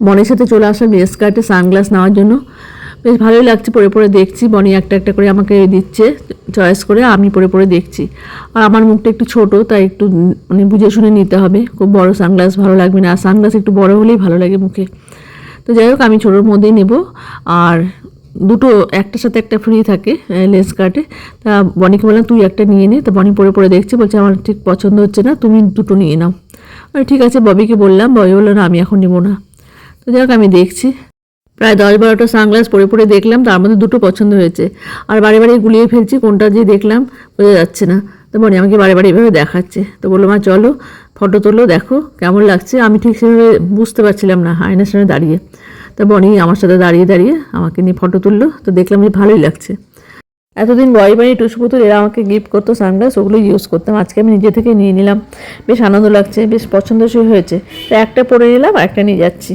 বনির সাথে চলে আসলাম লেন্স কার্টে সানগ্লাস নেওয়ার জন্য। বেশ ভালোই লাগছে, পরে পরে দেখছি। বনি একটা একটা করে আমাকে দিচ্ছে চয়েস করে, আমি পরে পরে দেখছি। আর আমার মুখটা একটু ছোট, তাই একটু মানে বুঝে শুনে নিতে হবে। খুব বড় সানগ্লাস ভালো লাগবে না, আর সানগ্লাস একটু বড় হলেই ভালো লাগে মুখে। তো যাই হোক, আমি ছোটোর মধ্যেই নেব। আর দুটো একটার সাথে একটা ফ্রি থাকে লেন্স কার্টে। তা বনিকে বললাম তুই একটা নিয়ে নে। তো বনি পরে পরে দেখছে, বলছে আমার ঠিক পছন্দ হচ্ছে না, তুমি দুটো নিয়ে নাও। আর ঠিক আছে, ববিকে বললাম, ববি বললো না আমি এখন নেবো না। তো যাই হোক, আমি দেখছি। প্রায় 10-12টা সানগ্লাস পরে পরে দেখলাম, তার মধ্যে দুটো পছন্দ হয়েছে। আর বারে বারে গুলিয়ে ফেলছি, কোনটা যে দেখলাম বোঝা যাচ্ছে না। তো বনি আমাকে বারে বারে এভাবে দেখাচ্ছে। তো বললো মা চলো ফটো তোলো, দেখো কেমন লাগছে। আমি ঠিক সেভাবে বুঝতে পারছিলাম না আয়নার সামনে দাঁড়িয়ে। তো বনি আমার সাথে দাঁড়িয়ে দাঁড়িয়ে আমাকে নিয়ে ফটো তুললো। তো দেখলাম যে ভালোই লাগছে। এতদিন বয় বাড়ি টুসপুতুল এরা আমাকে গিফট করতো সানগ্লাস, ওগুলো ইউজ করতাম। আজকে আমি নিজে থেকে নিয়ে নিলাম, বেশ আনন্দ লাগছে, বেশ পছন্দসই হয়েছে। তো একটা পরে নিলাম, একটা নিয়ে যাচ্ছি।